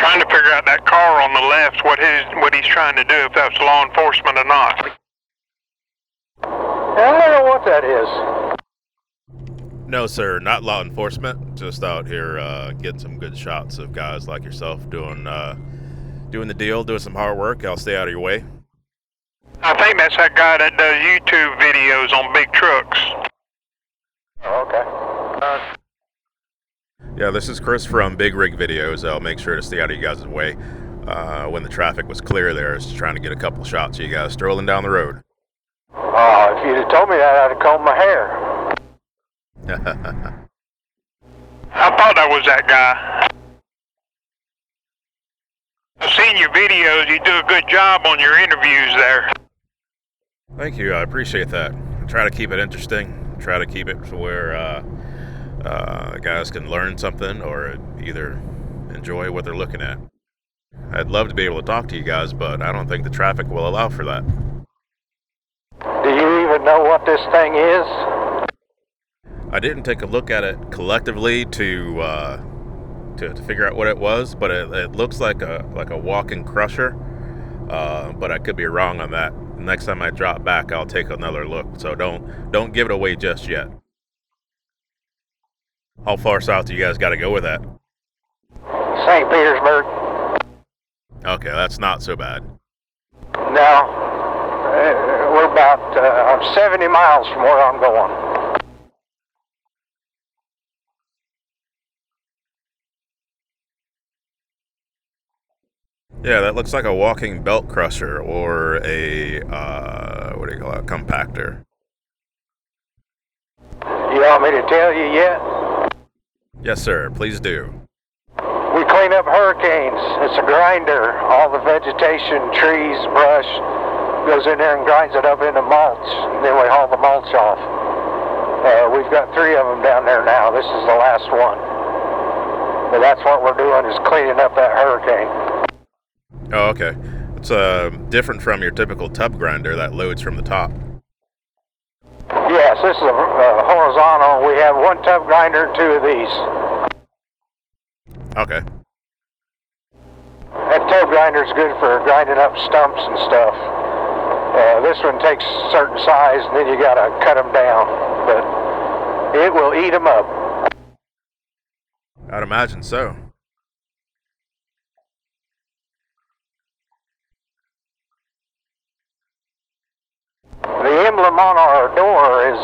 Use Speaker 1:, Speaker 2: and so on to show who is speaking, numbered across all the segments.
Speaker 1: Trying to figure out that car on the left, what he's trying to do, if that's law enforcement or not.
Speaker 2: I don't know what that is.
Speaker 3: No, sir, not law enforcement. Just out here getting some good shots of guys like yourself doing the deal, doing some hard work. I'll stay out of your way.
Speaker 1: I think that's that guy that does YouTube videos on big trucks.
Speaker 2: Oh, okay.
Speaker 3: Yeah, this is Chris from Big Rig Videos. I'll make sure to stay out of you guys' way. When the traffic was clear there, I was just trying to get a couple shots of you guys strolling down the road.
Speaker 2: If you'd have told me that, I'd have combed my hair.
Speaker 1: I thought that was that guy. I've seen your videos. You do a good job on your interviews there.
Speaker 3: Thank you. I appreciate that. I try to keep it interesting. Try to keep it to where guys can learn something or either enjoy what they're looking at. I'd love to be able to talk to you guys, but I don't think the traffic will allow for that.
Speaker 2: Do you even know what this thing is?
Speaker 3: I didn't take a look at it collectively to figure out what it was, but it looks like a walking crusher. But I could be wrong on that. Next time I drop back, I'll take another look. So don't give it away just yet. How far south do you guys got to go with that?
Speaker 2: St. Petersburg.
Speaker 3: Okay, that's not so bad.
Speaker 2: No. We're about 70 miles from where I'm going.
Speaker 3: Yeah, that looks like a walking belt crusher or a, what do you call it, compactor.
Speaker 2: You want me to tell you yet?
Speaker 3: Yes, sir, please do.
Speaker 2: We clean up hurricanes. It's a grinder. All the vegetation, trees, brush, goes in there and grinds it up into mulch. Then we haul the mulch off. We've got 3 of them down there now. This is the last one. But that's what we're doing, is cleaning up that hurricane.
Speaker 3: Oh, okay. It's different from your typical tub grinder that loads from the top.
Speaker 2: Yes, this is a horizontal. We have 1 tub grinder and 2 of these.
Speaker 3: Okay.
Speaker 2: That tub grinder is good for grinding up stumps and stuff. This one takes a certain size, and then you gotta cut them down. But it will eat them up.
Speaker 3: I'd imagine so.
Speaker 2: The emblem on our door is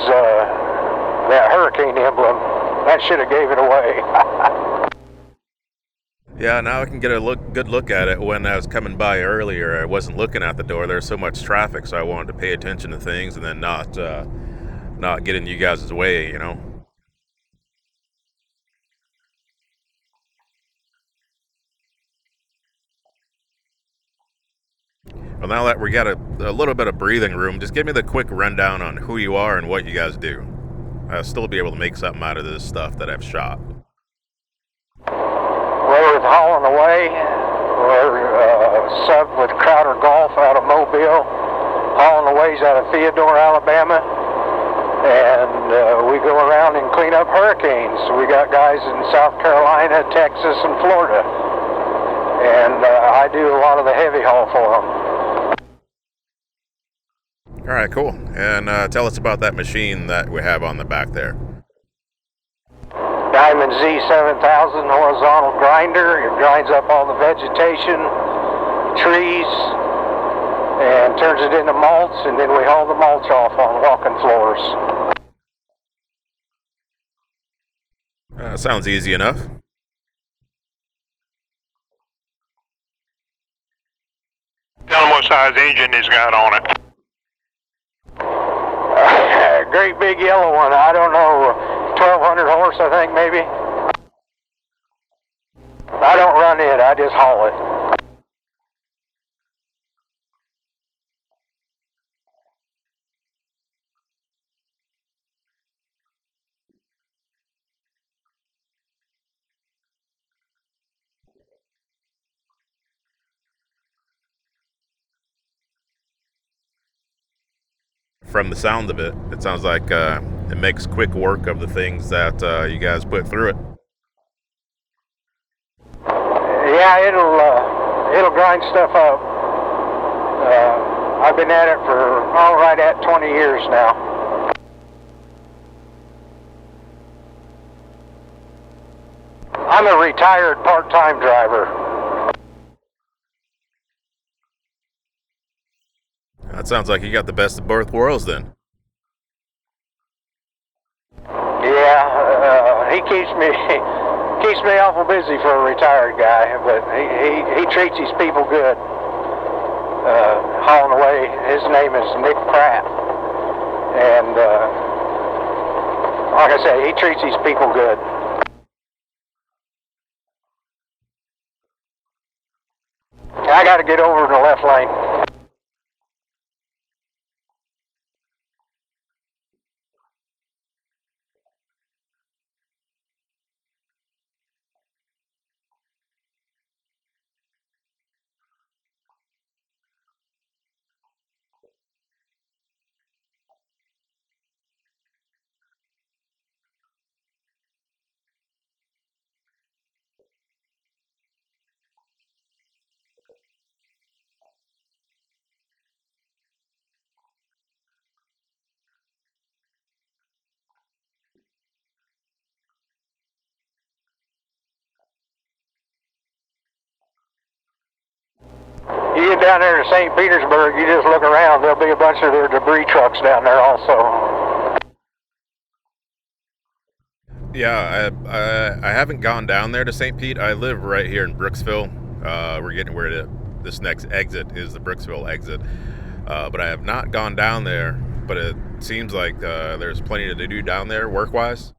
Speaker 2: that hurricane emblem. That should have gave it away.
Speaker 3: Yeah, now I can get a good look at it. When I was coming by earlier, I wasn't looking at the door. There's so much traffic, so I wanted to pay attention to things and then not get in you guys' way, you know. Well, now that we got a little bit of breathing room, just give me the quick rundown on who you are and what you guys do. I'll still be able to make something out of this stuff that I've shot.
Speaker 2: We're hauling away. We're subbed with Crowder Golf out of Mobile. Hauling away out of Theodore, Alabama. And we go around and clean up hurricanes. We got guys in South Carolina, Texas, and Florida. And I do a lot of the heavy haul for them.
Speaker 3: All right, cool. And tell us about that machine that we have on the back there.
Speaker 2: Diamond Z7000 horizontal grinder. It grinds up all the vegetation, trees, and turns it into mulch, and then we haul the mulch off on walking floors.
Speaker 3: Sounds easy enough.
Speaker 1: Tell him what size engine he's got on it.
Speaker 2: Great big yellow one. I don't know, 1,200 horse, I think, maybe. I don't run it, I just haul it.
Speaker 3: From the sound of it, it sounds like it makes quick work of the things that you guys put through it.
Speaker 2: Yeah, Yeah, it'll grind stuff up. I've been at it for right at 20 years now. I'm a retired part-time driver.
Speaker 3: That sounds like you got the best of both worlds then.
Speaker 2: Yeah, he keeps me awful busy for a retired guy, but he treats his people good. Hauling away, his name is Nick Pratt, and like I say, he treats his people good. I got to get over in the left lane. You get down there to St. Petersburg, you just look around, there'll be a bunch of their debris trucks down there also.
Speaker 3: Yeah, I haven't gone down there to St. Pete. I live right here in Brooksville. We're getting where this next exit is, the Brooksville exit. But I have not gone down there, but it seems like there's plenty to do down there work-wise.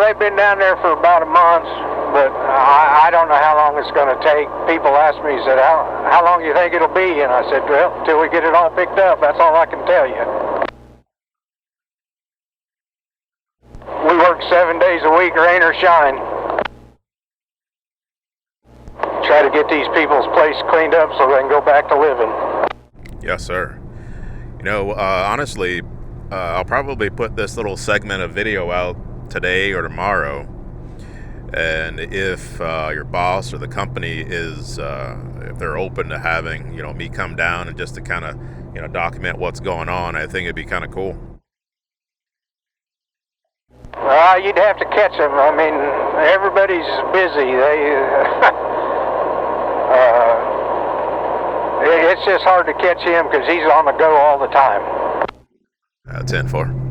Speaker 2: They've been down there for about a month, but I don't know how long it's going to take. People ask me, said, how long do you think it'll be? And I said, well, until we get it all picked up, that's all I can tell you. We work 7 days a week, rain or shine. Try to get these people's place cleaned up so they can go back to living.
Speaker 3: Yes, sir. You know, honestly, I'll probably put this little segment of video out today or tomorrow. And if your boss or the company is, if they're open to having, me come down and just to kind of, document what's going on, I think it'd be kind of cool.
Speaker 2: You'd have to catch them. I mean, everybody's busy. It's just hard to catch him because he's on the go all the time.
Speaker 3: 10-4.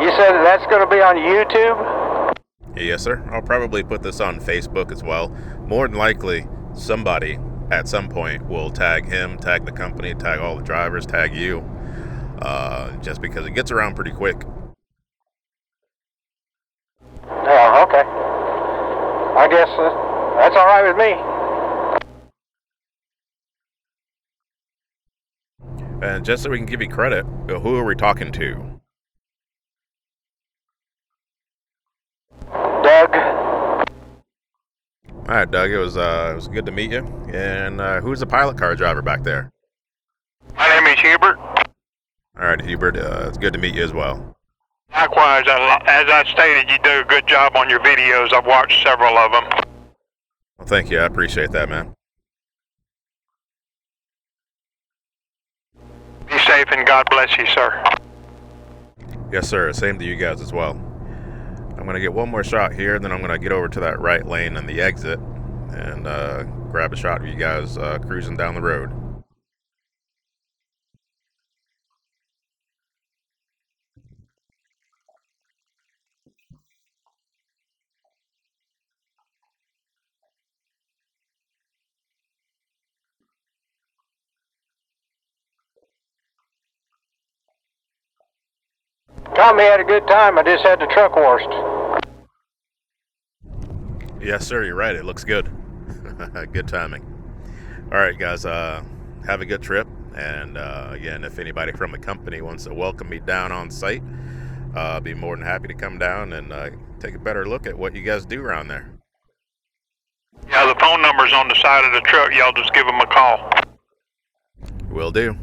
Speaker 2: You said that's going to be on YouTube?
Speaker 3: Yes, sir. I'll probably put this on Facebook as well. More than likely, somebody at some point will tag him, tag the company, tag all the drivers, tag you, just because it gets around pretty quick.
Speaker 2: Oh, okay. I guess that's all right with me.
Speaker 3: And just so we can give you credit, who are we talking to?
Speaker 2: Doug.
Speaker 3: All right, Doug. It was good to meet you. And who's the pilot car driver back there?
Speaker 1: My name is Hubert.
Speaker 3: All right, Hubert. It's good to meet you as well.
Speaker 1: Likewise, as I stated, you do a good job on your videos. I've watched several of them.
Speaker 3: Well, thank you. I appreciate that, man.
Speaker 1: Be safe and God bless you, sir.
Speaker 3: Yes, sir. Same to you guys as well. I'm going to get one more shot here, then I'm going to get over to that right lane and the exit and grab a shot of you guys cruising down the road.
Speaker 2: Tommy had a good time. I just had the truck washed.
Speaker 3: Yes, sir. You're right. It looks good. Good timing. All right, guys. Have a good trip. And again, if anybody from the company wants to welcome me down on site, I'll be more than happy to come down and take a better look at what you guys do around there.
Speaker 1: Yeah, the phone number's on the side of the truck. Y'all just give them a call.
Speaker 3: Will do.